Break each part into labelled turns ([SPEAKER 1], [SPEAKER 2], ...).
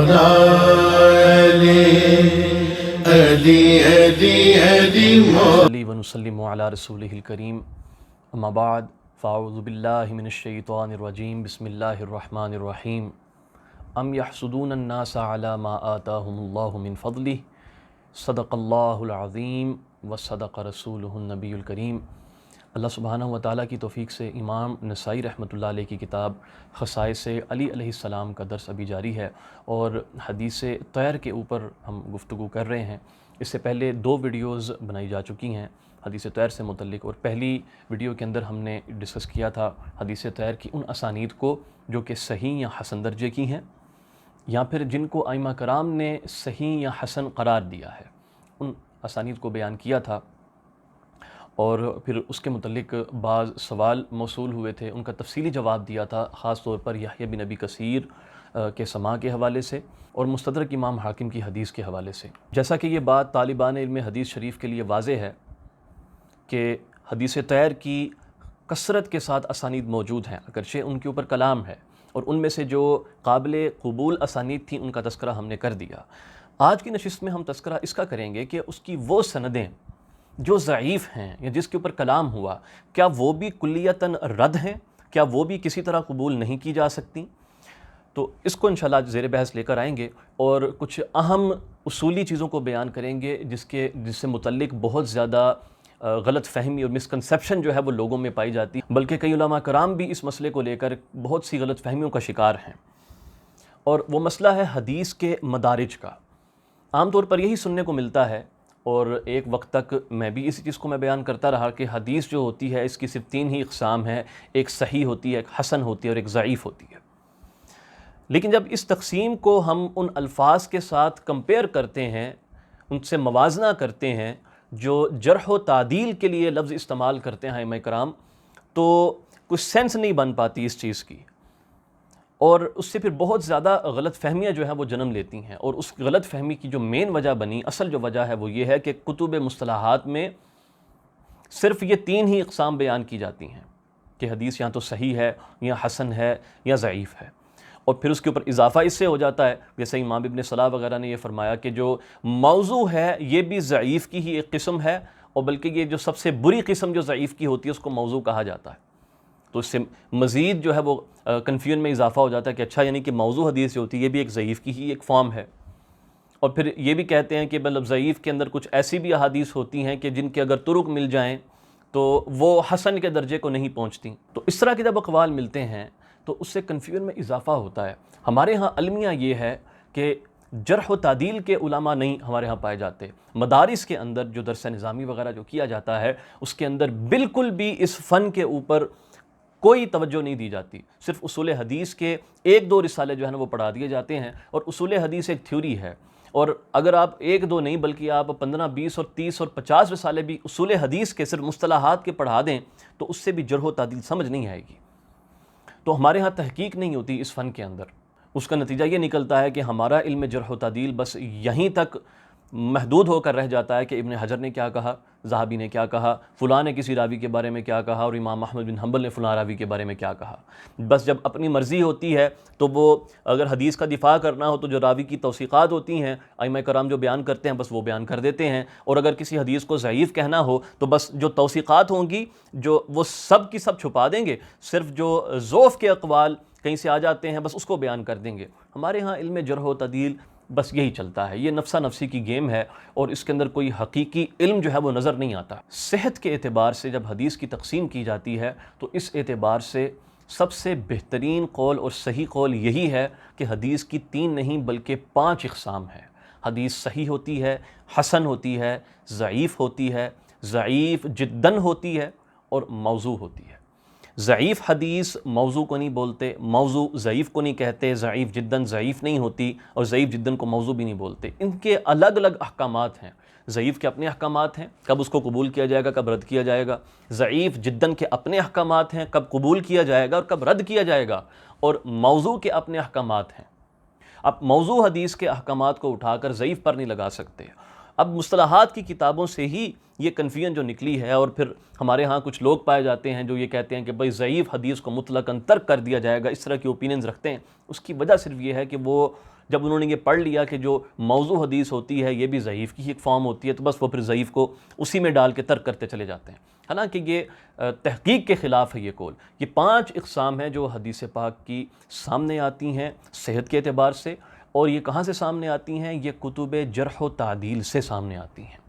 [SPEAKER 1] صلی ونسلم علی رسولہ الکریم اما بعد فاعوذ باللہ من الشیطان الرجیم بسم اللہ الرحمن الرحیم ام یحسدون الناس علی ما آتاہم اللہ من فضلہ صدق اللہ العظیم وصدق رسولہ النبی الکریم۔ اللہ سبحانہ و تعالیٰ کی توفیق سے امام نسائی رحمۃ اللہ علیہ کی کتاب خصائص علی علیہ السلام کا درس ابھی جاری ہے، اور حدیث طیر کے اوپر ہم گفتگو کر رہے ہیں۔ اس سے پہلے 2 ویڈیوز بنائی جا چکی ہیں حدیث طیر سے متعلق، اور پہلی ویڈیو کے اندر ہم نے ڈسکس کیا تھا حدیث طیر کی ان اسانید کو جو کہ صحیح یا حسن درجے کی ہیں، یا پھر جن کو ائمہ کرام نے صحیح یا حسن قرار دیا ہے، ان اسانید کو بیان کیا تھا، اور پھر اس کے متعلق بعض سوال موصول ہوئے تھے، ان کا تفصیلی جواب دیا تھا، خاص طور پر یحییٰ بن ابی کثیر کے سماع کے حوالے سے اور مستدرک امام حاکم کی حدیث کے حوالے سے۔ جیسا کہ یہ بات طالبان علم حدیث شریف کے لیے واضح ہے کہ حدیث طیر کی کثرت کے ساتھ اسانید موجود ہیں، اگرچہ ان کے اوپر کلام ہے، اور ان میں سے جو قابل قبول اسانید تھیں ان کا تذکرہ ہم نے کر دیا۔ آج کی نشست میں ہم تذکرہ اس کا کریں گے کہ اس کی وہ سندیں جو ضعیف ہیں یا جس کے اوپر کلام ہوا، کیا وہ بھی کلیتاً رد ہیں؟ کیا وہ بھی کسی طرح قبول نہیں کی جا سکتی؟ تو اس کو انشاءاللہ زیر بحث لے کر آئیں گے، اور کچھ اہم اصولی چیزوں کو بیان کریں گے جس سے متعلق بہت زیادہ غلط فہمی اور مسکنسیپشن جو ہے وہ لوگوں میں پائی جاتی ہے، بلکہ کئی علماء کرام بھی اس مسئلے کو لے کر بہت سی غلط فہمیوں کا شکار ہیں۔ اور وہ مسئلہ ہے حدیث کے مدارج کا۔ عام طور پر یہی سننے کو ملتا ہے، اور ایک وقت تک میں بھی اسی چیز کو بیان کرتا رہا کہ حدیث جو ہوتی ہے اس کی صرف 3 ہی اقسام ہیں، ایک صحیح ہوتی ہے، ایک حسن ہوتی ہے، اور ایک ضعیف ہوتی ہے۔ لیکن جب اس تقسیم کو ہم ان الفاظ کے ساتھ کمپیئر کرتے ہیں، ان سے موازنہ کرتے ہیں جو جرح و تعدیل کے لیے لفظ استعمال کرتے ہیں ائمہ کرام، تو کچھ سینس نہیں بن پاتی اس چیز کی، اور اس سے پھر بہت زیادہ غلط فہمیاں جو ہیں وہ جنم لیتی ہیں۔ اور اس غلط فہمی کی جو مین وجہ بنی، اصل جو وجہ ہے وہ یہ ہے کہ کتب مصطلحات میں صرف یہ 3 ہی اقسام بیان کی جاتی ہیں کہ حدیث یا تو صحیح ہے، یا حسن ہے، یا ضعیف ہے، اور پھر اس کے اوپر اضافہ اس سے ہو جاتا ہے، جیسے امام ابن صلاح وغیرہ نے یہ فرمایا کہ جو موضوع ہے یہ بھی ضعیف کی ہی ایک قسم ہے، اور بلکہ یہ جو سب سے بری قسم جو ضعیف کی ہوتی ہے اس کو موضوع کہا جاتا ہے۔ تو اس سے مزید جو ہے وہ کنفیوژن میں اضافہ ہو جاتا ہے کہ اچھا، یعنی کہ موضوع حدیث جو ہوتی ہے یہ بھی ایک ضعیف کی ہی ایک فارم ہے۔ اور پھر یہ بھی کہتے ہیں کہ مطلب ضعیف کے اندر کچھ ایسی بھی احادیث ہوتی ہیں کہ جن کے اگر طرق مل جائیں تو وہ حسن کے درجے کو نہیں پہنچتی۔ تو اس طرح کے جب اقوال ملتے ہیں تو اس سے کنفیوژن میں اضافہ ہوتا ہے۔ ہمارے ہاں المیہ یہ ہے کہ جرح و تعدیل کے علماء نہیں ہمارے ہاں پائے جاتے۔ مدارس کے اندر جو درس نظامی وغیرہ جو کیا جاتا ہے اس کے اندر بالکل بھی اس فن کے اوپر کوئی توجہ نہیں دی جاتی، صرف اصول حدیث کے 1-2 رسالے جو ہیں وہ پڑھا دیے جاتے ہیں، اور اصول حدیث ایک تھیوری ہے، اور اگر آپ 1-2 نہیں بلکہ آپ 15, 20 اور 30 اور 50 رسالے بھی اصول حدیث کے صرف مصطلحات کے پڑھا دیں تو اس سے بھی جرح و تعدیل سمجھ نہیں آئے گی۔ تو ہمارے ہاں تحقیق نہیں ہوتی اس فن کے اندر۔ اس کا نتیجہ یہ نکلتا ہے کہ ہمارا علم جرح و تعدیل بس یہیں تک محدود ہو کر رہ جاتا ہے کہ ابن حجر نے کیا کہا، ذہبی نے کیا کہا، فلاں نے کسی راوی کے بارے میں کیا کہا، اور امام احمد بن حنبل نے فلاں راوی کے بارے میں کیا کہا۔ بس جب اپنی مرضی ہوتی ہے تو وہ اگر حدیث کا دفاع کرنا ہو تو جو راوی کی توثیقات ہوتی ہیں ائمہ کرام جو بیان کرتے ہیں بس وہ بیان کر دیتے ہیں، اور اگر کسی حدیث کو ضعیف کہنا ہو تو بس جو توثیقات ہوں گی جو وہ سب کی سب چھپا دیں گے، صرف جو ضعف کے اقوال کہیں سے آ جاتے ہیں بس اس کو بیان کر دیں گے۔ ہمارے ہاں علم جرح و تعدیل بس یہی چلتا ہے، یہ نفسا نفسی کی گیم ہے، اور اس کے اندر کوئی حقیقی علم جو ہے وہ نظر نہیں آتا۔ صحت کے اعتبار سے جب حدیث کی تقسیم کی جاتی ہے تو اس اعتبار سے سب سے بہترین قول اور صحیح قول یہی ہے کہ حدیث کی 3 نہیں بلکہ 5 اقسام ہے۔ حدیث صحیح ہوتی ہے، حسن ہوتی ہے، ضعیف ہوتی ہے، ضعیف جداً ہوتی ہے، اور موضوع ہوتی ہے۔ ضعیف حدیث موضوع کو نہیں بولتے، موضوع ضعیف کو نہیں کہتے، ضعیف جداً ضعیف نہیں ہوتی، اور ضعیف جداً کو موضوع بھی نہیں بولتے۔ ان کے الگ الگ احکامات ہیں۔ ضعیف کے اپنے احکامات ہیں، کب اس کو قبول کیا جائے گا، کب رد کیا جائے گا۔ ضعیف جداً کے اپنے احکامات ہیں، کب قبول کیا جائے گا اور کب رد کیا جائے گا۔ اور موضوع کے اپنے احکامات ہیں۔ اب موضوع حدیث کے احکامات کو اٹھا کر ضعیف پر نہیں لگا سکتے۔ اب مصطلحات کی کتابوں سے ہی یہ کنفیوژن جو نکلی ہے، اور پھر ہمارے ہاں کچھ لوگ پائے جاتے ہیں جو یہ کہتے ہیں کہ بھئی ضعیف حدیث کو مطلقاً ترک کر دیا جائے گا، اس طرح کی اوپینینز رکھتے ہیں۔ اس کی وجہ صرف یہ ہے کہ وہ جب انہوں نے یہ پڑھ لیا کہ جو موضوع حدیث ہوتی ہے یہ بھی ضعیف کی ایک فارم ہوتی ہے، تو بس وہ پھر ضعیف کو اسی میں ڈال کے ترک کرتے چلے جاتے ہیں۔ حالانکہ یہ تحقیق کے خلاف ہے یہ قول۔ یہ 5 اقسام ہیں جو حدیث پاک کی سامنے آتی ہیں صحت کے اعتبار سے، اور یہ کہاں سے سامنے آتی ہیں؟ یہ کتب جرح و تعدیل سے سامنے آتی ہیں۔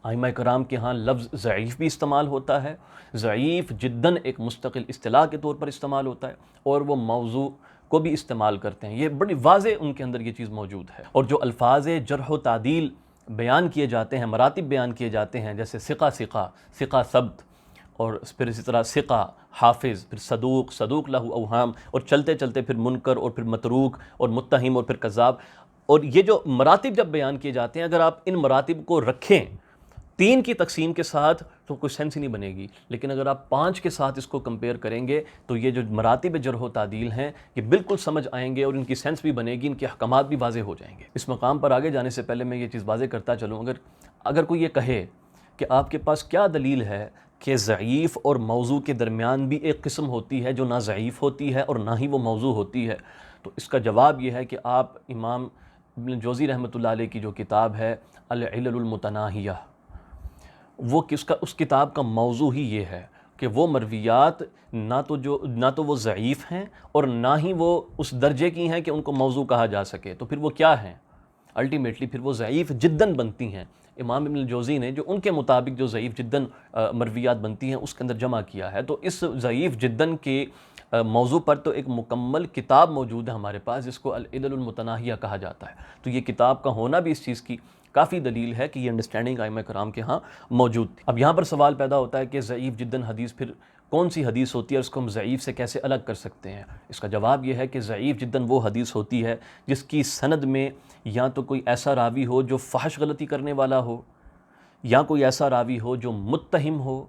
[SPEAKER 1] ائمہ کرام کے ہاں لفظ ضعیف بھی استعمال ہوتا ہے، ضعیف جداً ایک مستقل اصطلاح کے طور پر استعمال ہوتا ہے، اور وہ موضوع کو بھی استعمال کرتے ہیں۔ یہ بڑی واضح ان کے اندر یہ چیز موجود ہے۔ اور جو الفاظ جرح و تعدیل بیان کیے جاتے ہیں، مراتب بیان کیے جاتے ہیں، جیسے ثقہ ثقہ ثبت، اور پھر اسی طرح ثقہ حافظ، پھر صدوق لہ اوہام، اور چلتے چلتے پھر منکر، اور پھر متروک، اور متہم، اور پھر کذاب۔ اور یہ جو مراتب جب بیان کیے جاتے ہیں، اگر آپ ان مراتب کو رکھیں 3 کی تقسیم کے ساتھ تو کوئی سینس ہی نہیں بنے گی، لیکن اگر آپ 5 کے ساتھ اس کو کمپیئر کریں گے تو یہ جو مراتب جرح و تعدیل ہیں یہ بالکل سمجھ آئیں گے، اور ان کی سینس بھی بنے گی، ان کے احکامات بھی واضح ہو جائیں گے۔ اس مقام پر آگے جانے سے پہلے میں یہ چیز واضح کرتا چلوں، اگر کوئی یہ کہے کہ آپ کے پاس کیا دلیل ہے کہ ضعیف اور موضوع کے درمیان بھی ایک قسم ہوتی ہے جو نہ ضعیف ہوتی ہے اور نہ ہی وہ موضوع ہوتی ہے، تو اس کا جواب یہ ہے کہ آپ امام ابن جوزی رحمۃ اللہ علیہ کی جو کتاب ہے العلل المتناہیہ، وہ اس کتاب کا موضوع ہی یہ ہے کہ وہ مرویات نہ تو وہ ضعیف ہیں اور نہ ہی وہ اس درجے کی ہیں کہ ان کو موضوع کہا جا سکے، تو پھر وہ کیا ہیں؟ الٹیمیٹلی پھر وہ ضعیف جداً بنتی ہیں۔ امام ابن الجوزی نے جو ان کے مطابق جو ضعیف جداً مرویات بنتی ہیں اس کے اندر جمع کیا ہے، تو اس ضعیف جداً کے موضوع پر تو ایک مکمل کتاب موجود ہے ہمارے پاس جس کو العلل المتناہیہ کہا جاتا ہے۔ تو یہ کتاب کا ہونا بھی اس چیز کی کافی دلیل ہے کہ یہ انڈرسٹینڈنگ ائمہ کرام کے ہاں موجود تھی۔ اب یہاں پر سوال پیدا ہوتا ہے کہ ضعیف جداً حدیث پھر کون سی حدیث ہوتی ہے اور اس کو ہم ضعیف سے کیسے الگ کر سکتے ہیں؟ اس کا جواب یہ ہے کہ ضعیف جداً وہ حدیث ہوتی ہے جس کی سند میں یا تو کوئی ایسا راوی ہو جو فحش غلطی کرنے والا ہو، یا کوئی ایسا راوی ہو جو متہم ہو،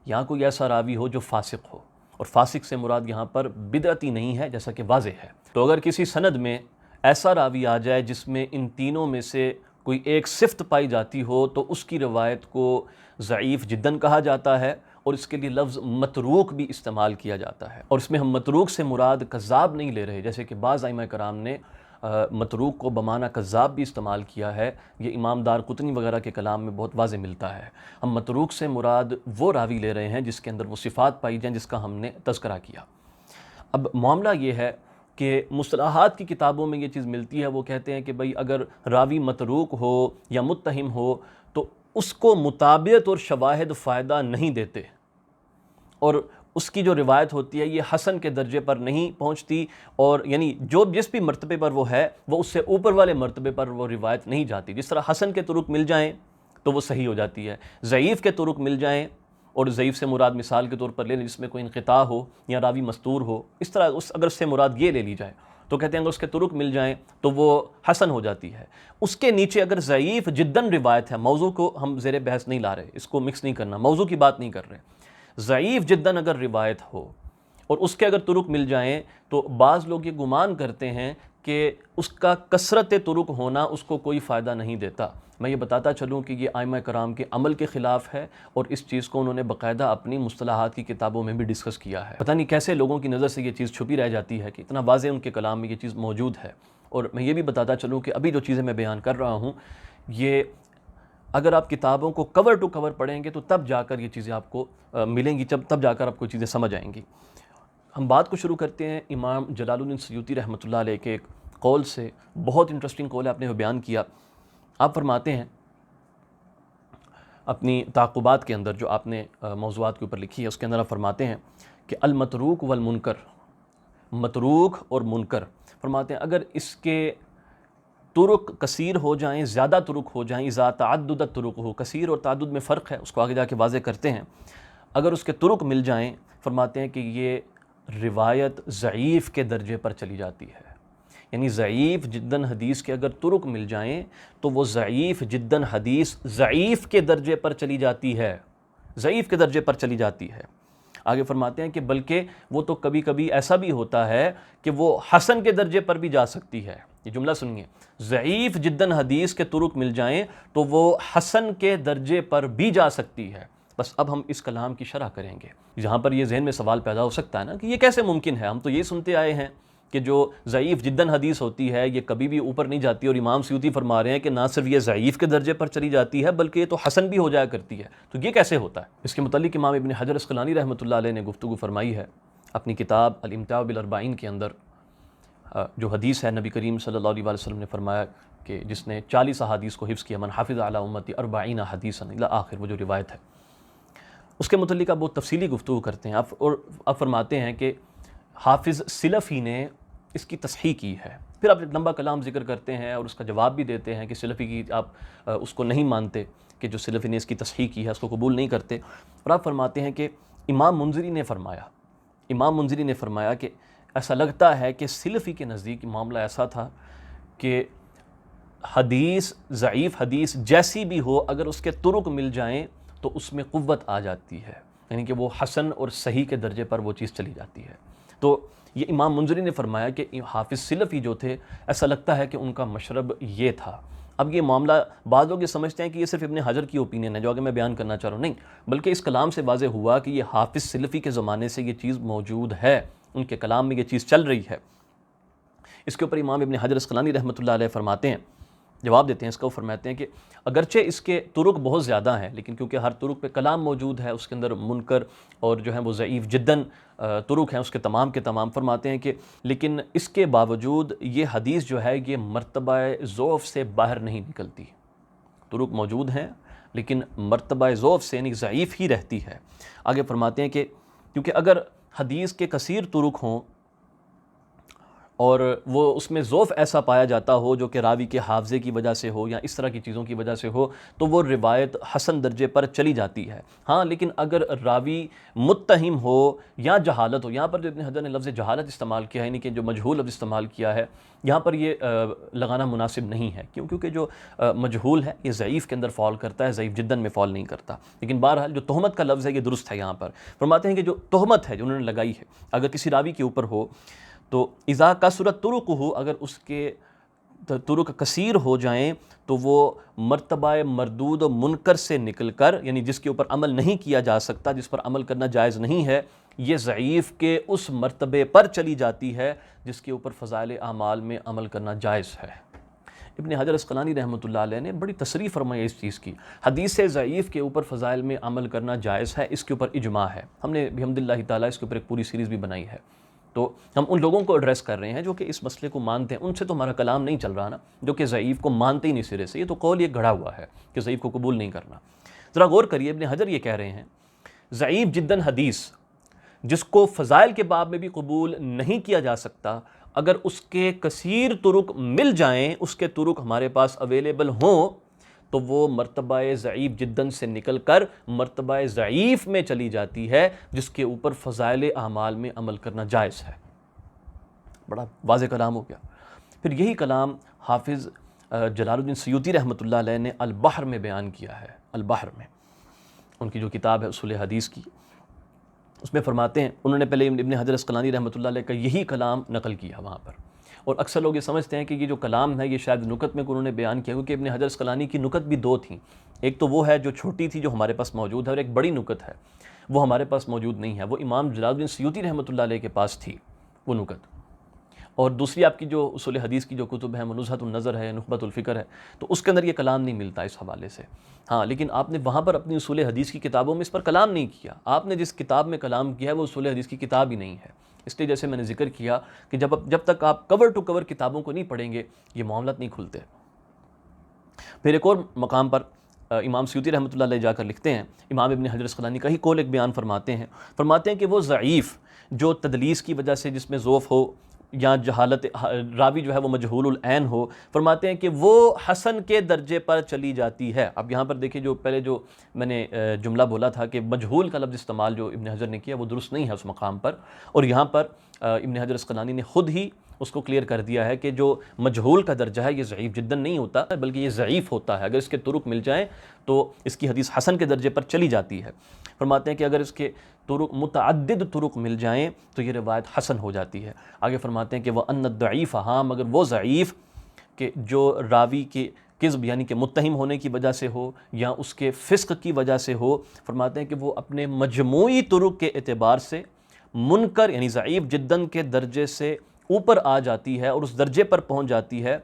[SPEAKER 1] یا کوئی ایسا راوی ہو جو فاسق ہو۔ اور فاسق سے مراد یہاں پر بدعتی نہیں ہے جیسا کہ واضح ہے۔ تو اگر کسی سند میں ایسا راوی آ جائے جس میں ان تینوں میں سے کوئی ایک صفت پائی جاتی ہو تو اس کی روایت کو ضعیف جداً کہا جاتا ہے، اور اس کے لیے لفظ متروک بھی استعمال کیا جاتا ہے۔ اور اس میں ہم متروک سے مراد کذاب نہیں لے رہے، جیسے کہ بعض ائمہ کرام نے متروک کو بمعنی کذاب بھی استعمال کیا ہے، یہ امام دارقطنی وغیرہ کے کلام میں بہت واضح ملتا ہے۔ ہم متروک سے مراد وہ راوی لے رہے ہیں جس کے اندر وہ صفات پائی جائیں جس کا ہم نے تذکرہ کیا۔ اب معاملہ یہ ہے کہ مصطلحات کی کتابوں میں یہ چیز ملتی ہے، وہ کہتے ہیں کہ بھئی اگر راوی متروک ہو یا متہم ہو تو اس کو مطابعت اور شواہد فائدہ نہیں دیتے، اور اس کی جو روایت ہوتی ہے یہ حسن کے درجے پر نہیں پہنچتی، اور یعنی جو جس بھی مرتبے پر وہ ہے وہ اس سے اوپر والے مرتبے پر وہ روایت نہیں جاتی۔ جس طرح حسن کے طرق مل جائیں تو وہ صحیح ہو جاتی ہے، ضعیف کے طرق مل جائیں، اور ضعیف سے مراد مثال کے طور پر لے لیں جس میں کوئی انقطاع ہو یا راوی مستور ہو، اس طرح اگر اس سے مراد یہ لے لی جائے تو کہتے ہیں اگر اس کے طرق مل جائیں تو وہ حسن ہو جاتی ہے۔ اس کے نیچے اگر ضعیف جداً روایت ہے، موضوع کو ہم زیر بحث نہیں لا رہے، اس کو مکس نہیں کرنا، موضوع کی بات نہیں کر رہے، ضعیف جداً اگر روایت ہو اور اس کے اگر طرق مل جائیں تو بعض لوگ یہ گمان کرتے ہیں کہ اس کا کثرت طرق ہونا اس کو کوئی فائدہ نہیں دیتا۔ میں یہ بتاتا چلوں کہ یہ ائمہ کرام کے عمل کے خلاف ہے، اور اس چیز کو انہوں نے باقاعدہ اپنی مصطلحات کی کتابوں میں بھی ڈسکس کیا ہے۔ پتہ نہیں کیسے لوگوں کی نظر سے یہ چیز چھپی رہ جاتی ہے کہ اتنا واضح ان کے کلام میں یہ چیز موجود ہے۔ اور میں یہ بھی بتاتا چلوں کہ ابھی جو چیزیں میں بیان کر رہا ہوں یہ اگر آپ کتابوں کو کور ٹو کور پڑھیں گے تو تب جا کر یہ چیزیں آپ کو ملیں گی، تب جا کر آپ کو چیزیں سمجھ آئیں گی۔ ہم بات کو شروع کرتے ہیں امام جلال الدین سیوطی رحمۃ اللہ علیہ کے ایک قول سے، بہت انٹرسٹنگ قول ہے، آپ نے وہ بیان کیا۔ آپ فرماتے ہیں اپنی تعقبات کے اندر جو آپ نے موضوعات کے اوپر لکھی ہے اس کے اندر آپ فرماتے ہیں کہ المتروک والمنکر، متروک اور منکر، فرماتے ہیں اگر اس کے طرق کثیر ہو جائیں، زیادہ طرق ہو جائیں، اذا تعددت طرق ہو، کثیر اور تعدد میں فرق ہے، اس کو آگے جا کے واضح کرتے ہیں، اگر اس کے طرق مل جائیں فرماتے ہیں کہ یہ روایت ضعیف کے درجے پر چلی جاتی ہے۔ یعنی ضعیف جداً حدیث کے اگر طرق مل جائیں تو وہ ضعیف جداً حدیث ضعیف کے درجے پر چلی جاتی ہے، ضعیف کے درجے پر چلی جاتی ہے۔ آگے فرماتے ہیں کہ بلکہ وہ تو کبھی کبھی ایسا بھی ہوتا ہے کہ وہ حسن کے درجے پر بھی جا سکتی ہے۔ یہ جملہ سنیے، ضعیف جداً حدیث کے طرق مل جائیں تو وہ حسن کے درجے پر بھی جا سکتی ہے۔ بس اب ہم اس کلام کی شرح کریں گے۔ جہاں پر یہ ذہن میں سوال پیدا ہو سکتا ہے نا کہ یہ کیسے ممکن ہے، ہم تو یہ سنتے آئے ہیں کہ جو ضعیف جداً حدیث ہوتی ہے یہ کبھی بھی اوپر نہیں جاتی، اور امام سیوطی فرما رہے ہیں کہ نہ صرف یہ ضعیف کے درجے پر چلی جاتی ہے بلکہ یہ تو حسن بھی ہو جایا کرتی ہے، تو یہ کیسے ہوتا ہے؟ اس کے متعلق امام ابن حجر عسقلانی رحمۃ اللہ علیہ نے گفتگو فرمائی ہے اپنی کتاب الامتاع بالاربعین کے اندر۔ جو حدیث ہے نبی کریم صلی اللہ علیہ وسلم نے فرمایا کہ جس نے 40 احادیث کو حفظ کیا، من حافظ علی امتی 40 حدیثا الی آخر، وہ جو روایت ہے اس کے متعلق آپ بہت تفصیلی گفتگو کرتے ہیں۔ آپ فرماتے ہیں کہ حافظ سلفی نے اس کی تصحیح کی ہے، پھر آپ لمبا کلام ذکر کرتے ہیں اور اس کا جواب بھی دیتے ہیں کہ سلفی کی آپ اس کو نہیں مانتے، کہ جو سلفی نے اس کی تصحیح کی ہے اس کو قبول نہیں کرتے، اور آپ فرماتے ہیں کہ امام منذری نے فرمایا کہ ایسا لگتا ہے کہ سلفی کے نزدیک معاملہ ایسا تھا کہ حدیث ضعیف حدیث جیسی بھی ہو اگر اس کے طرق مل جائیں تو اس میں قوت آ جاتی ہے، یعنی کہ وہ حسن اور صحیح کے درجے پر وہ چیز چلی جاتی ہے۔ تو یہ امام منذری نے فرمایا کہ حافظ سلفی جو تھے ایسا لگتا ہے کہ ان کا مشرب یہ تھا۔ اب یہ معاملہ بعض لوگ یہ سمجھتے ہیں کہ یہ صرف ابن حجر کی اوپینین ہے جو آگے میں بیان کرنا چاہ رہا ہوں، نہیں، بلکہ اس کلام سے واضح ہوا کہ یہ حافظ سلفی کے زمانے سے یہ چیز موجود ہے، ان کے کلام میں یہ چیز چل رہی ہے۔ اس کے اوپر امام ابن حجر عسقلانی رحمۃ اللہ علیہ فرماتے ہیں، جواب دیتے ہیں اس کا، وہ فرماتے ہیں کہ اگرچہ اس کے طرق بہت زیادہ ہیں لیکن کیونکہ ہر طرق پہ کلام موجود ہے، اس کے اندر منکر اور جو ہیں وہ ضعیف جداً طرق ہیں اس کے تمام فرماتے ہیں کہ لیکن اس کے باوجود یہ حدیث جو ہے یہ مرتبہ ضعف سے باہر نہیں نکلتی، طرق موجود ہیں لیکن مرتبہ ضعف سے یعنی ضعیف ہی رہتی ہے۔ آگے فرماتے ہیں کہ کیونکہ اگر حدیث کے کثیر طرق ہوں اور وہ اس میں ضعف ایسا پایا جاتا ہو جو کہ راوی کے حافظے کی وجہ سے ہو یا اس طرح کی چیزوں کی وجہ سے ہو تو وہ روایت حسن درجے پر چلی جاتی ہے۔ ہاں لیکن اگر راوی متہم ہو یا جہالت ہو، یہاں پر جو ابن حجر نے لفظ جہالت استعمال کیا ہے یعنی کہ جو مجہول لفظ استعمال کیا ہے، یہاں پر یہ لگانا مناسب نہیں ہے، کیونکہ جو مجہول ہے یہ ضعیف کے اندر فال کرتا ہے، ضعیف جداً میں فال نہیں کرتا۔ لیکن بہرحال جو تہمت کا لفظ ہے یہ درست ہے، یہاں پر فرماتے ہیں کہ جو تہمت ہے جو انہوں نے لگائی ہے اگر کسی راوی کے اوپر ہو تو اذا کثرت طرقہ، اگر اس کے طرق کثیر ہو جائیں تو وہ مرتبہ مردود و منکر سے نکل کر، یعنی جس کے اوپر عمل نہیں کیا جا سکتا، جس پر عمل کرنا جائز نہیں ہے، یہ ضعیف کے اس مرتبے پر چلی جاتی ہے جس کے اوپر فضائل اعمال میں عمل کرنا جائز ہے۔ ابن حجر عسقلانی رحمۃ اللہ علیہ نے بڑی تصریح فرمائی اس چیز کی، حدیث ضعیف کے اوپر فضائل میں عمل کرنا جائز ہے، اس کے اوپر اجماع ہے۔ ہم نے بحمد اللہ تعالیٰ اس کے اوپر ایک پوری سیریز بھی بنائی ہے، تو ہم ان لوگوں کو ایڈریس کر رہے ہیں جو کہ اس مسئلے کو مانتے ہیں، ان سے تو ہمارا کلام نہیں چل رہا نا، جو کہ ضعیف کو مانتے ہی نہیں سرے سے، یہ تو قول یہ گھڑا ہوا ہے کہ ضعیف کو قبول نہیں کرنا۔ ذرا غور کریے، ابن حجر یہ کہہ رہے ہیں ضعیف جداً حدیث جس کو فضائل کے باب میں بھی قبول نہیں کیا جا سکتا، اگر اس کے کثیر طرق مل جائیں، اس کے طرق ہمارے پاس اویلیبل ہوں تو وہ مرتبہ ضعیف جداً سے نکل کر مرتبہ ضعیف میں چلی جاتی ہے جس کے اوپر فضائل اعمال میں عمل کرنا جائز ہے۔ بڑا واضح کلام ہو گیا۔ پھر یہی کلام حافظ جلال الدین سیوطی رحمۃ اللہ علیہ نے البحر میں بیان کیا ہے۔ البحر میں ان کی جو کتاب ہے اصول حدیث کی، اس میں فرماتے ہیں، انہوں نے پہلے ابن حجر عسقلانی رحمۃ اللہ علیہ کا یہی کلام نقل کیا وہاں پر، اور اکثر لوگ یہ سمجھتے ہیں کہ یہ جو کلام ہے یہ شاید نکت میں انہوں نے بیان کیا، کیونکہ ابن حجر عسقلانی کی نکت بھی دو تھیں، ایک تو وہ ہے جو چھوٹی تھی جو ہمارے پاس موجود ہے، اور ایک بڑی نکت ہے وہ ہمارے پاس موجود نہیں ہے، وہ امام جلال الدین سیوطی رحمۃ اللہ علیہ کے پاس تھی وہ نکت، اور دوسری آپ کی جو اصول حدیث کی جو کتب ہیں، نزہۃ النظر ہے، نخبۃ الفکر ہے، تو اس کے اندر یہ کلام نہیں ملتا اس حوالے سے۔ ہاں لیکن آپ نے وہاں پر اپنی اصول حدیث کی کتابوں میں اس پر کلام نہیں کیا، آپ نے جس کتاب میں کلام کیا ہے وہ اصول حدیث کی کتاب ہی نہیں ہے، اس لیے جیسے میں نے ذکر کیا کہ جب تک آپ کور ٹو کور کتابوں کو نہیں پڑھیں گے یہ معاملات نہیں کھلتے۔ پھر ایک اور مقام پر امام سیوطی رحمۃ اللہ علیہ جا کر لکھتے ہیں، امام ابن حجر عسقلانی کا ہی قول ایک بیان فرماتے ہیں کہ وہ ضعیف جو تدلیس کی وجہ سے جس میں ضعف ہو یا جہالت راوی جو ہے وہ مجہول العین ہو، فرماتے ہیں کہ وہ حسن کے درجے پر چلی جاتی ہے۔ اب یہاں پر دیکھیں جو پہلے جو میں نے جملہ بولا تھا کہ مجہول کا لفظ استعمال جو ابن حجر نے کیا وہ درست نہیں ہے اس مقام پر، اور یہاں پر ابن حجر عسقلانی نے خود ہی اس کو کلیئر کر دیا ہے کہ جو مجہول کا درجہ ہے یہ ضعیف جداً نہیں ہوتا بلکہ یہ ضعیف ہوتا ہے، اگر اس کے طرق مل جائیں تو اس کی حدیث حسن کے درجے پر چلی جاتی ہے۔ فرماتے ہیں کہ اگر اس کے طرق متعدد طرق مل جائیں تو یہ روایت حسن ہو جاتی ہے۔ آگے فرماتے ہیں کہ وہ ان الضعیف، ہاں مگر وہ ضعیف کہ جو راوی کے کذب یعنی کہ متہم ہونے کی وجہ سے ہو یا اس کے فسق کی وجہ سے ہو، فرماتے ہیں کہ وہ اپنے مجموعی طرق کے اعتبار سے منکر یعنی ضعیف جداً کے درجے سے اوپر آ جاتی ہے اور اس درجے پر پہنچ جاتی ہے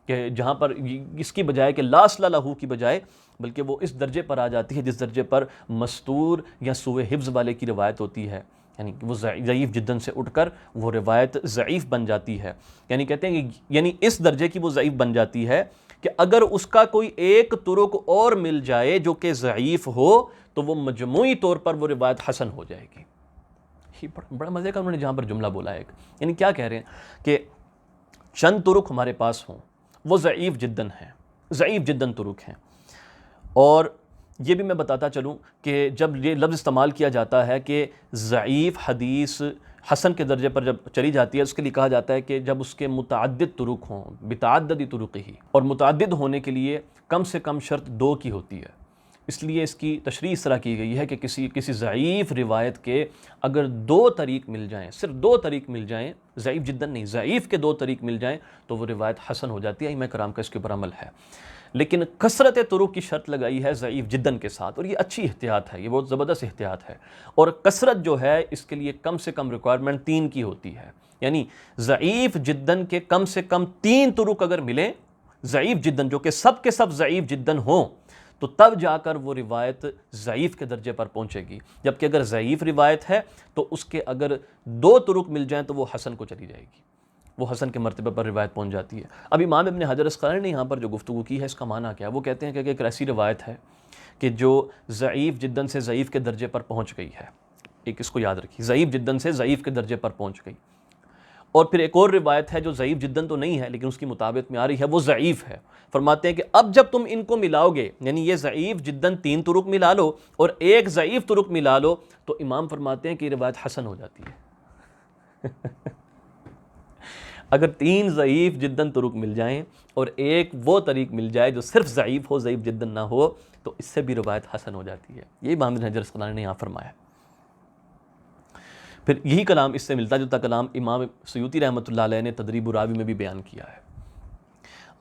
[SPEAKER 1] کہ جہاں پر اس کی بجائے کہ لا اصل لہ کی بجائے بلکہ وہ اس درجے پر آ جاتی ہے جس درجے پر مستور یا سوء حفظ والے کی روایت ہوتی ہے، یعنی وہ ضعیف جداً سے اٹھ کر وہ روایت ضعیف بن جاتی ہے، یعنی کہتے ہیں کہ یعنی اس درجے کی وہ ضعیف بن جاتی ہے کہ اگر اس کا کوئی ایک طرق اور مل جائے جو کہ ضعیف ہو تو وہ مجموعی طور پر وہ روایت حسن ہو جائے گی۔ یہ بڑا مزے کا انہوں نے جہاں پر جملہ بولا ہے، یعنی کیا کہہ رہے ہیں کہ چند طرق ہمارے پاس ہوں وہ ضعیف جداً ہیں، ضعیف جداً طرق ہیں، اور یہ بھی میں بتاتا چلوں کہ جب یہ لفظ استعمال کیا جاتا ہے کہ ضعیف حدیث حسن کے درجے پر جب چلی جاتی ہے، اس کے لیے کہا جاتا ہے کہ جب اس کے متعدد طرق ہوں، بتعدد طرق ہی، اور متعدد ہونے کے لیے کم سے کم شرط 2 کی ہوتی ہے۔ اس لیے اس کی تشریح اس طرح کی گئی ہے کہ کسی ضعیف روایت کے اگر 2 طریق مل جائیں، صرف 2 طریق مل جائیں، ضعیف جداً نہیں، ضعیف کے 2 طریق مل جائیں تو وہ روایت حسن ہو جاتی ہے۔ ائمہ کرام کا اس کے اوپر عمل ہے، لیکن کثرت طرق کی شرط لگائی ہے ضعیف جداً کے ساتھ، اور یہ اچھی احتیاط ہے، یہ بہت زبردست احتیاط ہے، اور کثرت جو ہے اس کے لیے کم سے کم ریکوائرمنٹ 3 کی ہوتی ہے، یعنی ضعیف جداً کے کم سے کم 3 طرق اگر ملیں ضعیف جداً، جو کہ سب کے سب ضعیف جداً ہوں، تو تب جا کر وہ روایت ضعیف کے درجے پر پہنچے گی، جبکہ اگر ضعیف روایت ہے تو اس کے اگر 2 طرق مل جائیں تو وہ حسن کو چلی جائے گی، وہ حسن کے مرتبے پر روایت پہنچ جاتی ہے۔ اب امام ابن حجر اسقلانی نے یہاں پر جو گفتگو کی ہے اس کا معنی کیا ہے؟ وہ کہتے ہیں کہ ایک ایسی روایت ہے کہ جو ضعیف جداً سے ضعیف کے درجے پر پہنچ گئی ہے، ایک اس کو یاد رکھیے، ضعیف جداً سے ضعیف کے درجے پر پہنچ گئی، اور پھر ایک اور روایت ہے جو ضعیف جداً تو نہیں ہے لیکن اس کی مطابق میں آ رہی ہے، وہ ضعیف ہے۔ فرماتے ہیں کہ اب جب تم ان کو ملاؤ گے، یعنی یہ ضعیف جداً 3 طرق ملا لو اور ایک ضعیف طرق ملا لو، تو امام فرماتے ہیں کہ یہ روایت حسن ہو جاتی ہے۔ اگر 3 ضعیف جداً طرق مل جائیں اور ایک وہ طریق مل جائے جو صرف ضعیف ہو، ضعیف جداً نہ ہو، تو اس سے بھی روایت حسن ہو جاتی ہے۔ یہ امام ابن حجر اسقلانی نے یہاں فرمایا۔ پھر یہی کلام اس سے ملتا جلتا کلام امام سیوطی رحمۃ اللہ علیہ نے تدریب الراوی میں بھی بیان کیا ہے۔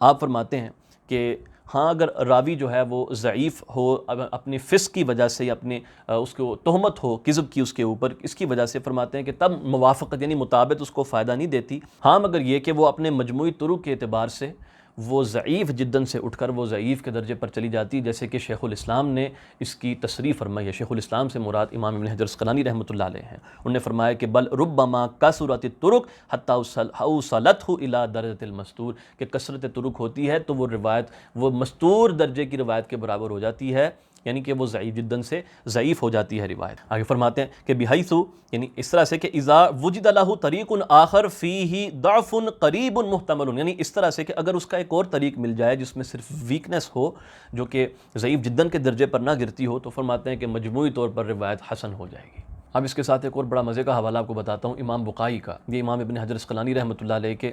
[SPEAKER 1] آپ فرماتے ہیں کہ ہاں اگر راوی جو ہے وہ ضعیف ہو، اپنی فسق کی وجہ سے یا اپنے اس کو تہمت ہو کذب کی اس کے اوپر، اس کی وجہ سے فرماتے ہیں کہ تب موافقت یعنی مطابقت اس کو فائدہ نہیں دیتی، ہاں مگر یہ کہ وہ اپنے مجموعی طرق کے اعتبار سے وہ ضعیف جداً سے اٹھ کر وہ ضعیف کے درجے پر چلی جاتی، جیسے کہ شیخ الاسلام نے اس کی تصریح فرمائی ہے۔ شیخ الاسلام سے مراد امام ابن حجر اسقلانی رحمۃ اللہ علیہ ہیں، انہوں نے فرمایا کہ بل ربما کثرت الطرق حتی اوصلته الی درجۃ المستور، کہ کثرت طرق ہوتی ہے تو وہ روایت وہ مستور درجے کی روایت کے برابر ہو جاتی ہے، یعنی کہ وہ ضعیف جداً سے ضعیف ہو جاتی ہے روایت۔ آگے فرماتے ہیں کہ بحیث، یعنی اس طرح سے کہ اذا وجد له طریق آخر فیہ ضعف قریب محتمل، یعنی اس طرح سے کہ اگر اس کا ایک اور طریق مل جائے جس میں صرف ویکنس ہو، جو کہ ضعیف جداً کے درجے پر نہ گرتی ہو، تو فرماتے ہیں کہ مجموعی طور پر روایت حسن ہو جائے گی۔ اب اس کے ساتھ ایک اور بڑا مزے کا حوالہ آپ کو بتاتا ہوں امام بقائی کا، یہ امام ابن حجر اسقلانی رحمۃ اللہ علیہ کے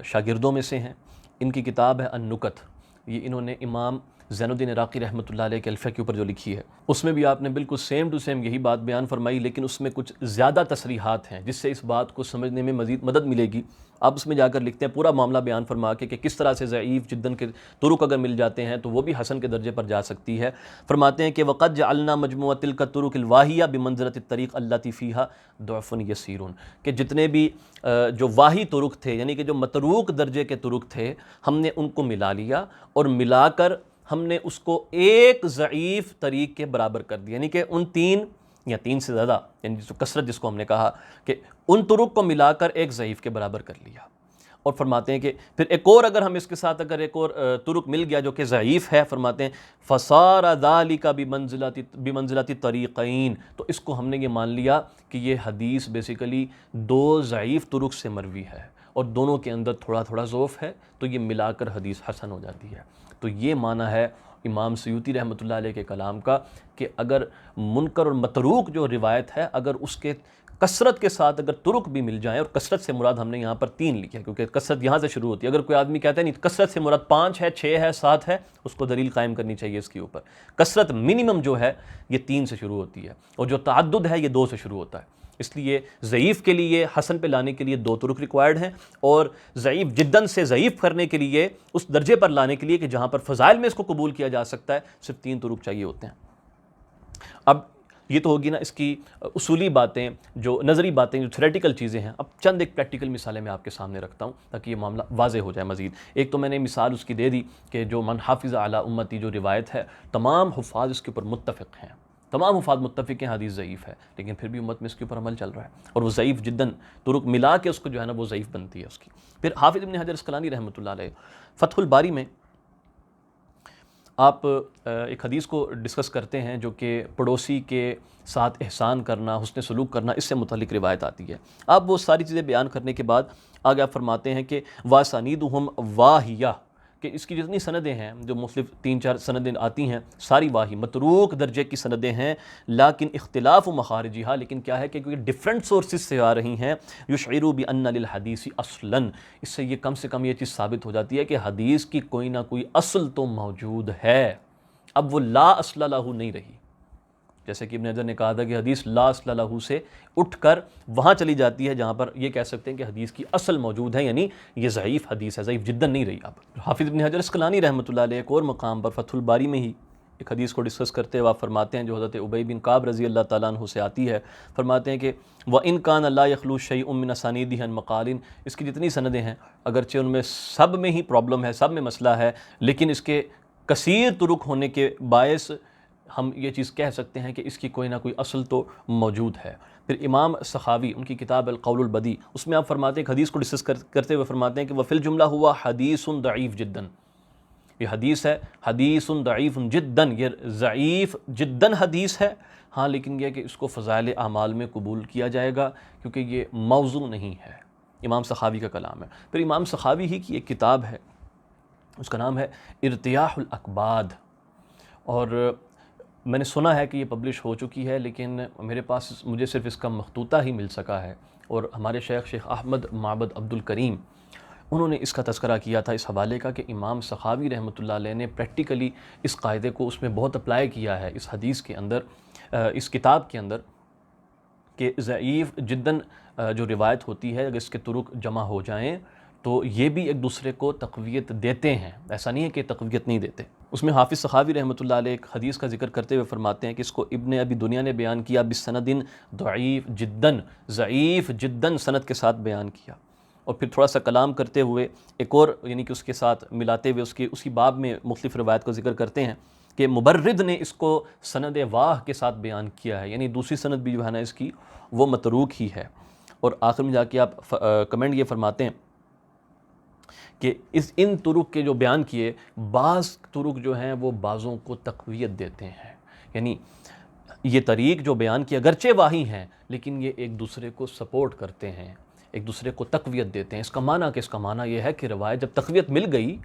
[SPEAKER 1] شاگردوں میں سے ہیں، ان کی کتاب ہے النکت، یہ انہوں نے امام زین الدین عراقی رحمۃ اللہ علیہ کے الفیہ کے اوپر جو لکھی ہے، اس میں بھی آپ نے بالکل سیم ٹو سیم یہی بات بیان فرمائی، لیکن اس میں کچھ زیادہ تصریحات ہیں جس سے اس بات کو سمجھنے میں مزید مدد ملے گی۔ آپ اس میں جا کر لکھتے ہیں پورا معاملہ بیان فرما کے کہ کس طرح سے ضعیف جداً کے طرق اگر مل جاتے ہیں تو وہ بھی حسن کے درجے پر جا سکتی ہے۔ فرماتے ہیں کہ وقد جعلنا مجموعۃ تلک الطرق الواہیہ بمنزلۃ الطریق التی فیہا ضعف یسیر، کہ جتنے بھی جو واہی طرق تھے یعنی کہ جو متروک درجے کے طرق تھے، ہم نے ان کو ملا لیا اور ملا کر ہم نے اس کو ایک ضعیف طریق کے برابر کر دیا، یعنی کہ ان 3 یا 3 سے زیادہ، یعنی کثرت جس کو ہم نے کہا کہ ان طرق کو ملا کر ایک ضعیف کے برابر کر لیا۔ اور فرماتے ہیں کہ پھر ایک اور اگر ہم اس کے ساتھ اگر ایک اور طرق مل گیا جو کہ ضعیف ہے، فرماتے ہیں فصار ذالک بمنزلۃ الطریقین، تو اس کو ہم نے یہ مان لیا کہ یہ حدیث بیسیکلی 2 ضعیف طرق سے مروی ہے اور دونوں کے اندر تھوڑا تھوڑا ضعف ہے، تو یہ ملا کر حدیث حسن ہو جاتی ہے۔ تو یہ معنی ہے امام سیوطی رحمۃ اللہ علیہ کے کلام کا کہ اگر منکر اور متروک جو روایت ہے، اگر اس کے کثرت کے ساتھ اگر طرق بھی مل جائیں، اور کثرت سے مراد ہم نے یہاں پر 3 لکھی ہے کیونکہ کثرت یہاں سے شروع ہوتی ہے، اگر کوئی آدمی کہتا ہے نہیں کثرت سے مراد 5 ہے، 6 ہے، 7 ہے، اس کو دلیل قائم کرنی چاہیے اس کے اوپر۔ کثرت منیمم جو ہے یہ 3 سے شروع ہوتی ہے، اور جو تعدد ہے یہ 2 سے شروع ہوتا ہے۔ اس لیے ضعیف کے لیے حسن پہ لانے کے لیے 2 طرق ریکوائرڈ ہیں، اور ضعیف جداً سے ضعیف کرنے کے لیے اس درجے پر لانے کے لیے کہ جہاں پر فضائل میں اس کو قبول کیا جا سکتا ہے، صرف 3 طرق چاہیے ہوتے ہیں۔ اب یہ تو ہوگی نا اس کی اصولی باتیں، جو نظری باتیں، جو تھیوریٹیکل چیزیں ہیں. اب چند ایک پریکٹیکل مثالیں میں آپ کے سامنے رکھتا ہوں تاکہ یہ معاملہ واضح ہو جائے مزید. ایک تو میں نے مثال اس کی دے دی کہ جو من حافظ علی امتی جو روایت ہے، تمام حفاظ اس کے اوپر متفق ہیں، تمام حفاظ متفق ہیں حدیث ضعیف ہے، لیکن پھر بھی امت میں اس کے اوپر عمل چل رہا ہے، اور وہ ضعیف جداً طرق ملا کے اس کو جو ہے نا وہ ضعیف بنتی ہے اس کی. پھر حافظ ابن حجر عسقلانی رحمۃ اللہ علیہ فتح الباری میں آپ ایک حدیث کو ڈسکس کرتے ہیں جو کہ پڑوسی کے ساتھ احسان کرنا، حسن سلوک کرنا، اس سے متعلق روایت آتی ہے. آپ وہ ساری چیزیں بیان کرنے کے بعد آگے آپ فرماتے ہیں کہ واسانیدہم واہیہ، کہ اس کی جتنی سندیں ہیں جو مختلف 3-4 سندیں آتی ہیں ساری واہی متروک درجے کی سندیں ہیں، لیکن اختلاف مخارجہا، لیکن کیا ہے کہ کیونکہ ڈفرینٹ سورسز سے آ رہی ہیں، یشعر بان للحدیث اصلا، اس سے یہ کم سے کم یہ چیز ثابت ہو جاتی ہے کہ حدیث کی کوئی نہ کوئی اصل تو موجود ہے. اب وہ لا اصل لہ نہیں رہی، جیسے کہ ابن حجر نے کہا تھا کہ حدیث لا اصل لہ سے اٹھ کر وہاں چلی جاتی ہے جہاں پر یہ کہہ سکتے ہیں کہ حدیث کی اصل موجود ہے، یعنی یہ ضعیف حدیث ہے، ضعیف جدا نہیں رہی. اب حافظ ابن حجر عسقلانی رحمۃ اللہ علیہ ایک اور مقام پر فتح الباری میں ہی ایک حدیث کو ڈسکس کرتے ہوئے آپ فرماتے ہیں جو حضرت ابی بن کعب رضی اللہ تعالیٰ عنہ سے آتی ہے، فرماتے ہیں کہ وَإِن كَانَ لَا يَخْلُو شَيْءٌ مِّنْ أَسَانِيدِهِ عَنْ مَقَالٍ، اس کی جتنی سندیں ہیں اگرچہ ان میں سب میں ہی پرابلم ہے، سب میں مسئلہ ہے، لیکن اس کے کثیر طرق ہونے کے باعث ہم یہ چیز کہہ سکتے ہیں کہ اس کی کوئی نہ کوئی اصل تو موجود ہے. پھر امام سخاوی ان کی کتاب القول البدیع، اس میں آپ فرماتے ہیں ایک حدیث کو ڈسکس کرتے ہوئے فرماتے ہیں کہ وفی الجملہ ہوا حدیث ضعیف جداً، یہ حدیث ہے حدیث ضعیف جداً، یہ ضعیف جداً حدیث ہے، ہاں لیکن یہ کہ اس کو فضائل اعمال میں قبول کیا جائے گا کیونکہ یہ موضوع نہیں ہے. امام سخاوی کا کلام ہے. پھر امام سخاوی ہی کی ایک کتاب ہے، اس کا نام ہے ارتیاح الاکباد، اور میں نے سنا ہے کہ یہ پبلش ہو چکی ہے، لیکن میرے پاس مجھے صرف اس کا مخطوطہ ہی مل سکا ہے. اور ہمارے شیخ احمد معبد عبد الکریم انہوں نے اس کا تذکرہ کیا تھا اس حوالے کا کہ امام سخاوی رحمۃ اللہ علیہ نے پریکٹیکلی اس قاعدے کو اس میں بہت اپلائی کیا ہے اس حدیث کے اندر، اس کتاب کے اندر، کہ ضعیف جداً جو روایت ہوتی ہے اگر اس کے طرق جمع ہو جائیں تو یہ بھی ایک دوسرے کو تقویت دیتے ہیں، ایسا نہیں ہے کہ تقویت نہیں دیتے. اس میں حافظ سخاوی رحمۃ اللہ علیہ ایک حدیث کا ذکر کرتے ہوئے فرماتے ہیں کہ اس کو ابن ابی دنیا نے بیان کیا بسند ضعیف جداً، ضعیف جداً سند کے ساتھ بیان کیا. اور پھر تھوڑا سا کلام کرتے ہوئے ایک اور یعنی کہ اس کے ساتھ ملاتے ہوئے اسی باب میں مختلف روایت کو ذکر کرتے ہیں کہ مبرد نے اس کو سند واہ کے ساتھ بیان کیا ہے، یعنی دوسری سند بھی جو ہے نا اس کی وہ متروک ہی ہے. اور آخر میں جا کے آپ کمنٹ یہ فرماتے ہیں کہ ان طرق کے جو بیان کیے بعض طرق جو ہیں وہ بعضوں کو تقویت دیتے ہیں، یعنی یہ طریق جو بیان کیا اگرچہ واہی ہیں لیکن یہ ایک دوسرے کو سپورٹ کرتے ہیں، ایک دوسرے کو تقویت دیتے ہیں. اس کا معنی یہ ہے کہ روایت جب تقویت مل گئی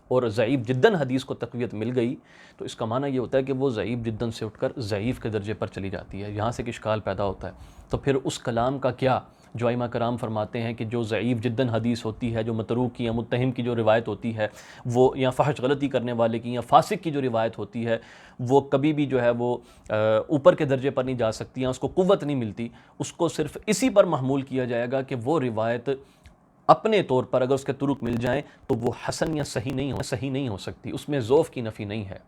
[SPEAKER 1] اور ضعیف جداً حدیث کو تقویت مل گئی تو اس کا معنی یہ ہوتا ہے کہ وہ ضعیف جداً سے اٹھ کر ضعیف کے درجے پر چلی جاتی ہے. یہاں سے ایک اشکال پیدا ہوتا ہے، تو پھر اس کلام کا کیا جو ائمہ کرام فرماتے ہیں کہ جو ضعیف جداً حدیث ہوتی ہے، جو متروک کی یا متہم کی جو روایت ہوتی ہے وہ، یا فحش غلطی کرنے والے کی یا فاسق کی جو روایت ہوتی ہے وہ کبھی بھی جو ہے وہ اوپر کے درجے پر نہیں جا سکتی، یا اس کو قوت نہیں ملتی. اس کو صرف اسی پر محمول کیا جائے گا کہ وہ روایت اپنے طور پر اگر اس کے طرق مل جائیں تو وہ حسن یا صحیح نہیں ہو سکتی، اس میں ضعف کی نفی نہیں ہے.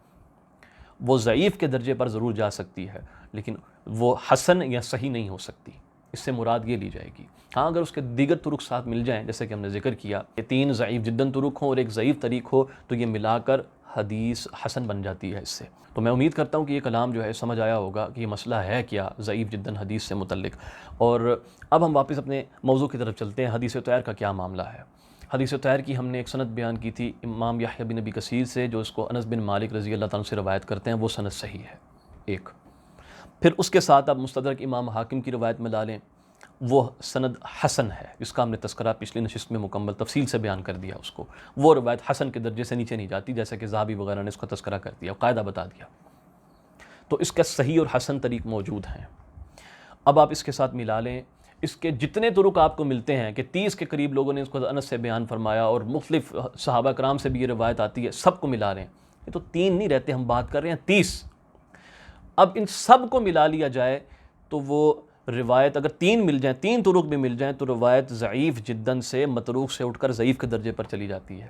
[SPEAKER 1] وہ ضعیف کے درجے پر ضرور جا سکتی ہے لیکن وہ حسن یا صحیح نہیں ہو سکتی، اس سے مراد یہ لی جائے گی. ہاں اگر اس کے دیگر طرق ساتھ مل جائیں جیسے کہ ہم نے ذکر کیا کہ 3 ضعیف جداً طرق ہوں اور ایک ضعیف طریق ہو تو یہ ملا کر حدیث حسن بن جاتی ہے اس سے. تو میں امید کرتا ہوں کہ یہ کلام جو ہے سمجھ آیا ہوگا کہ یہ مسئلہ ہے کیا ضعیف جداً حدیث سے متعلق. اور اب ہم واپس اپنے موضوع کی طرف چلتے ہیں، حدیث طیر کا کیا معاملہ ہے. حدیث طیر کی ہم نے ایک سند بیان کی تھی امام یحییٰ بن ابی کثیر سے جو اس کو انس بن مالک رضی اللہ تعالیٰ سے روایت کرتے ہیں، وہ سند صحیح ہے ایک. پھر اس کے ساتھ اب مستدرک امام حاکم کی روایت میں ڈالیں، وہ سند حسن ہے جس کا ہم نے تذکرہ پچھلی نشست میں مکمل تفصیل سے بیان کر دیا. اس کو وہ روایت حسن کے درجے سے نیچے نہیں جاتی جیسا کہ ذہبی وغیرہ نے اس کا تذکرہ کر دیا، قاعدہ بتا دیا. تو اس کا صحیح اور حسن طریق موجود ہیں. اب آپ اس کے ساتھ ملا لیں اس کے جتنے طرق آپ کو ملتے ہیں کہ 30 کے قریب لوگوں نے اس کو انس سے بیان فرمایا اور مختلف صحابہ کرام سے بھی یہ روایت آتی ہے، سب کو ملا لیں. یہ تو 3 نہیں رہتے، ہم بات کر رہے ہیں 30. اب ان سب کو ملا لیا جائے تو وہ روایت اگر 3 مل جائیں، 3 طرق بھی مل جائیں تو روایت ضعیف جداً سے متروک سے اٹھ کر ضعیف کے درجے پر چلی جاتی ہے.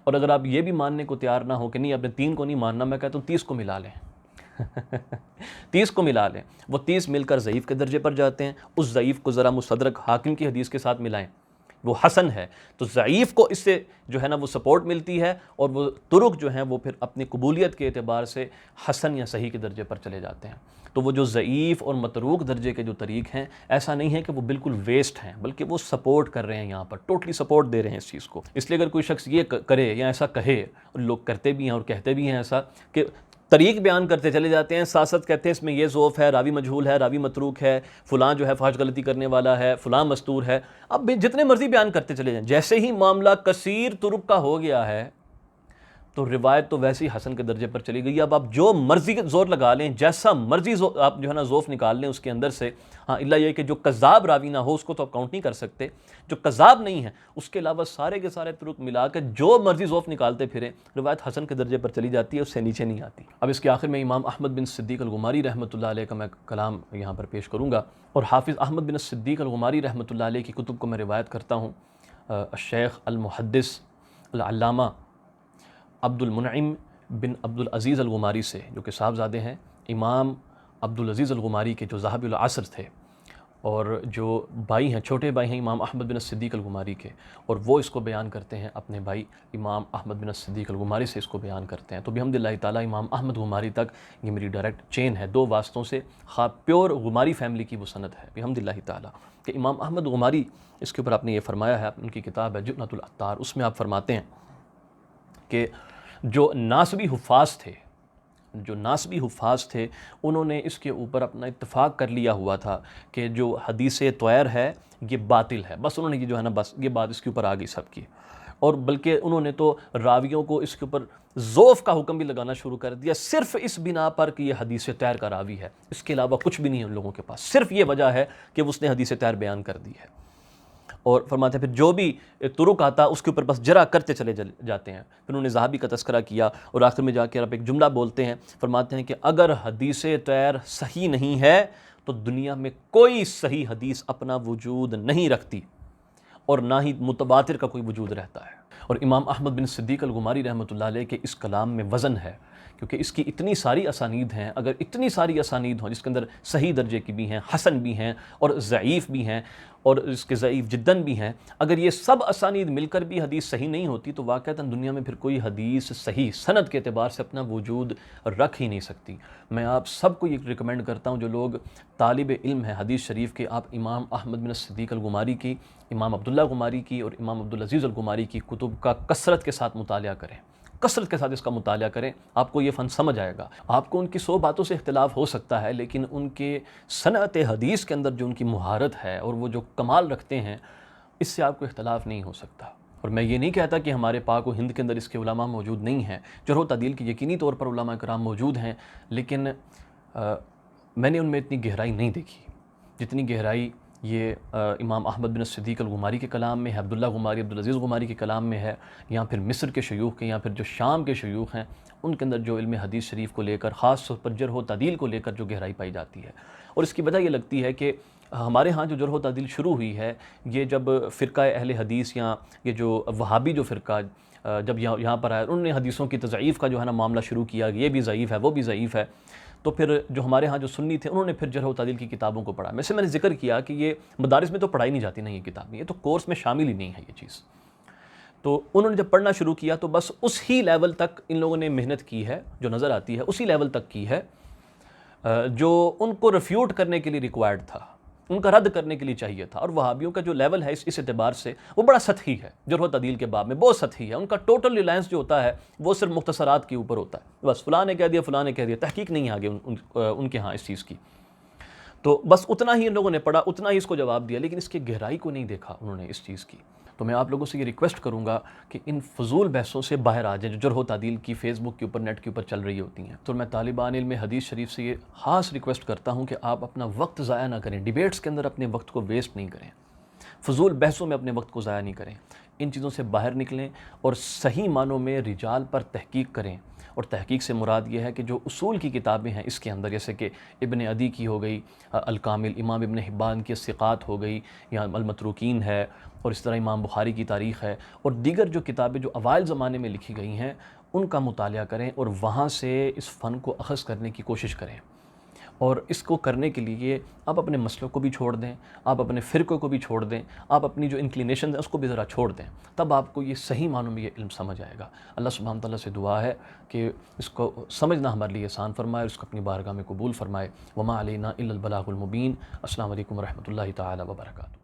[SPEAKER 1] اور اگر آپ یہ بھی ماننے کو تیار نہ ہو کہ نہیں آپ نے 3 کو نہیں ماننا، میں کہتا ہوں 30 کو ملا لیں. 30 کو ملا لیں، وہ 30 مل کر ضعیف کے درجے پر جاتے ہیں، اس ضعیف کو ذرا مستدرک حاکم کی حدیث کے ساتھ ملائیں، وہ حسن ہے، تو ضعیف کو اس سے جو ہے نا وہ سپورٹ ملتی ہے، اور وہ طرق جو ہیں وہ پھر اپنی قبولیت کے اعتبار سے حسن یا صحیح کے درجے پر چلے جاتے ہیں۔ تو وہ جو ضعیف اور متروک درجے کے جو طریق ہیں، ایسا نہیں ہے کہ وہ بالکل ویسٹ ہیں، بلکہ وہ سپورٹ کر رہے ہیں، یہاں پر ٹوٹلی سپورٹ دے رہے ہیں اس چیز کو۔ اس لیے اگر کوئی شخص یہ کرے یا ایسا کہے، اور لوگ کرتے بھی ہیں اور کہتے بھی ہیں ایسا، کہ طریق بیان کرتے چلے جاتے ہیں، ساتھ ساتھ کہتے ہیں اس میں یہ ضعف ہے، راوی مجہول ہے، راوی متروک ہے، فلاں جو ہے فحش غلطی کرنے والا ہے، فلاں مستور ہے، اب جتنے مرضی بیان کرتے چلے جائیں، جیسے ہی معاملہ کثیر طرق کا ہو گیا ہے تو روایت تو ویسے ہی حسن کے درجے پر چلی گئی۔ اب آپ جو مرضی زور لگا لیں، جیسا مرضی آپ جو ہے نا ضعف نکال لیں اس کے اندر سے، ہاں الا یہ کہ جو کذاب راوی نہ ہو اس کو تو آپ کاؤنٹ نہیں کر سکتے، جو کذاب نہیں ہے اس کے علاوہ سارے کے سارے طرق ملا کے جو مرضی ضعف نکالتے پھریں، روایت حسن کے درجے پر چلی جاتی ہے، اس سے نیچے نہیں آتی۔ اب اس کے آخر میں امام احمد بن صدیق الغماری رحمۃ اللہ علیہ کا میں کلام یہاں پر پیش کروں گا، اور حافظ احمد بن صدیق الغماری رحمۃ اللہ علیہ کی کتب کو میں روایت کرتا ہوں۔ الشیخ المحدث العلامہ عبد المنعم بن عبد العزیز الغماری سے، جو کہ صاحبزادے ہیں امام عبد العزیز الغماری کے، جو ذهبی العصر تھے، اور جو بھائی ہیں، چھوٹے بھائی ہیں امام احمد بن صدیق الغماری کے، اور وہ اس کو بیان کرتے ہیں اپنے بھائی امام احمد بن صدیق الغماری سے اس کو بیان کرتے ہیں۔ تو بحمد اللہ تعالیٰ امام احمد غماری تک یہ میری ڈائریکٹ چین ہے، 2 واسطوں سے، پیور غماری فیملی کی وہ سند ہے بحمد اللہ تعالیٰ، کہ امام احمد غماری، اس کے اوپر آپ نے یہ فرمایا ہے، ان کی کتاب ہے جنۃ العطار، اس میں آپ فرماتے ہیں کہ جو ناسبی حفاظ تھے انہوں نے اس کے اوپر اپنا اتفاق کر لیا ہوا تھا کہ جو حدیث طویر ہے یہ باطل ہے، بس انہوں نے یہ جو ہے نا بس یہ بات اس کے اوپر آ گئی سب کی، اور بلکہ انہوں نے تو راویوں کو اس کے اوپر ضعف کا حکم بھی لگانا شروع کر دیا، صرف اس بنا پر کہ یہ حدیث طویر کا راوی ہے، اس کے علاوہ کچھ بھی نہیں ہے ان لوگوں کے پاس، صرف یہ وجہ ہے کہ اس نے حدیث طویر بیان کر دی ہے۔ اور فرماتے ہیں پھر جو بھی طرق آتا اس کے اوپر بس جرا کرتے چلے جاتے ہیں۔ پھر انہوں نے ذہبی کا تذکرہ کیا، اور آخر میں جا کے آپ ایک جملہ بولتے ہیں، فرماتے ہیں کہ اگر حدیث طویر صحیح نہیں ہے تو دنیا میں کوئی صحیح حدیث اپنا وجود نہیں رکھتی، اور نہ ہی متواتر کا کوئی وجود رہتا ہے۔ اور امام احمد بن صدیق الغماری رحمۃ اللہ علیہ کے اس کلام میں وزن ہے، کیونکہ اس کی اتنی ساری اسانید ہیں، اگر اتنی ساری اسانید ہوں جس کے اندر صحیح درجے کی بھی ہیں، حسن بھی ہیں، اور ضعیف بھی ہیں، اور اس کے ضعیف جداً بھی ہیں، اگر یہ سب اسانید مل کر بھی حدیث صحیح نہیں ہوتی تو واقعتاً دنیا میں پھر کوئی حدیث صحیح سند کے اعتبار سے اپنا وجود رکھ ہی نہیں سکتی۔ میں آپ سب کو یہ ریکمینڈ کرتا ہوں، جو لوگ طالب علم ہیں حدیث شریف کے، آپ امام احمد بن صدیق الغماری کی، امام عبداللہ غماری کی اور امام عبدالعزیز الغماری کی کتب کا کثرت کے ساتھ مطالعہ کریں، کثرت کے ساتھ اس کا مطالعہ کریں، آپ کو یہ فن سمجھ آئے گا۔ آپ کو ان کی 100 باتوں سے اختلاف ہو سکتا ہے، لیکن ان کے صنعت حدیث کے اندر جو ان کی مہارت ہے اور وہ جو کمال رکھتے ہیں، اس سے آپ کو اختلاف نہیں ہو سکتا۔ اور میں یہ نہیں کہتا کہ ہمارے پاک و ہند کے اندر اس کے علماء موجود نہیں ہیں، جرح و تعدیل کی یقینی طور پر علماء کرام موجود ہیں، لیکن میں نے ان میں اتنی گہرائی نہیں دیکھی جتنی گہرائی یہ امام احمد بن صدیق الغماری کے کلام میں ہے، عبداللہ غماری، عبدالعزیز غماری کے کلام میں ہے، یا پھر مصر کے شیوخ کے، یا پھر جو شام کے شیوخ ہیں ان کے اندر جو علم حدیث شریف کو لے کر، خاص طور پر جرح و تعدیل کو لے کر جو گہرائی پائی جاتی ہے۔ اور اس کی وجہ یہ لگتی ہے کہ ہمارے ہاں جو جرح و تعدیل شروع ہوئی ہے، یہ جب فرقہ اہل حدیث یا یہ جو وہابی جو فرقہ جب یہاں پر آیا، انہوں نے حدیثوں کی تضعیف کا جو ہے نا معاملہ شروع کیا، یہ بھی ضعیف ہے وہ بھی ضعیف ہے، تو پھر جو ہمارے ہاں جو سنی تھے انہوں نے پھر جرح و تعدیل کی کتابوں کو پڑھا۔ ویسے میں نے ذکر کیا کہ یہ مدارس میں تو پڑھائی نہیں جاتی نا یہ کتابیں، یہ تو کورس میں شامل ہی نہیں ہے یہ چیز، تو انہوں نے جب پڑھنا شروع کیا تو بس اس ہی لیول تک ان لوگوں نے محنت کی ہے، جو نظر آتی ہے اسی لیول تک کی ہے جو ان کو ریفیوٹ کرنے کے لیے ریکوائرڈ تھا، ان کا رد کرنے کے لیے چاہیے تھا۔ اور وہابیوں کا جو لیول ہے اس اعتبار سے وہ بڑا سطحی ہے، جرح و تعدیل کے باب میں بہت سطحی ہے، ان کا ٹوٹل ریلائنس جو ہوتا ہے وہ صرف مختصرات کے اوپر ہوتا ہے، بس فلاں نے کہہ دیا فلاں نے کہہ دیا، تحقیق نہیں ہے آگے ان کے ہاں اس چیز کی، تو بس اتنا ہی ان لوگوں نے پڑھا، اتنا ہی اس کو جواب دیا، لیکن اس کی گہرائی کو نہیں دیکھا انہوں نے اس چیز کی۔ تو میں آپ لوگوں سے یہ ریکویسٹ کروں گا کہ ان فضول بحثوں سے باہر آ جائیں جو جرح و تعدیل کی فیس بک کے اوپر، نیٹ کے اوپر چل رہی ہوتی ہیں۔ تو میں طالبان علم حدیث شریف سے یہ خاص ریکویسٹ کرتا ہوں کہ آپ اپنا وقت ضائع نہ کریں، ڈیبیٹس کے اندر اپنے وقت کو ویسٹ نہیں کریں، فضول بحثوں میں اپنے وقت کو ضائع نہیں کریں، ان چیزوں سے باہر نکلیں اور صحیح معنوں میں رجال پر تحقیق کریں۔ اور تحقیق سے مراد یہ ہے کہ جو اصول کی کتابیں ہیں اس کے اندر، جیسے کہ ابن عدی کی ہو گئی الکامل، امام ابن حبان کی الثقات ہو گئی، یا المتروکین ہے، اور اس طرح امام بخاری کی تاریخ ہے، اور دیگر جو کتابیں جو اوائل زمانے میں لکھی گئی ہیں ان کا مطالعہ کریں اور وہاں سے اس فن کو اخذ کرنے کی کوشش کریں۔ اور اس کو کرنے کے لیے آپ اپنے مسئلوں کو بھی چھوڑ دیں، آپ اپنے فرقے کو بھی چھوڑ دیں، آپ اپنی جو انکلینیشنز ہیں اس کو بھی ذرا چھوڑ دیں، تب آپ کو یہ صحیح معنوں میں یہ علم سمجھ آئے گا۔ اللہ سبحانہ تعالیٰ سے دعا ہے کہ اس کو سمجھنا ہمارے لیے آسان فرمائے، اس کو اپنی بارگاہ میں قبول فرمائے۔ وما علینا الا البلاغ المبین۔ السلام علیکم ورحمۃ اللہ تعالیٰ وبرکاتہ۔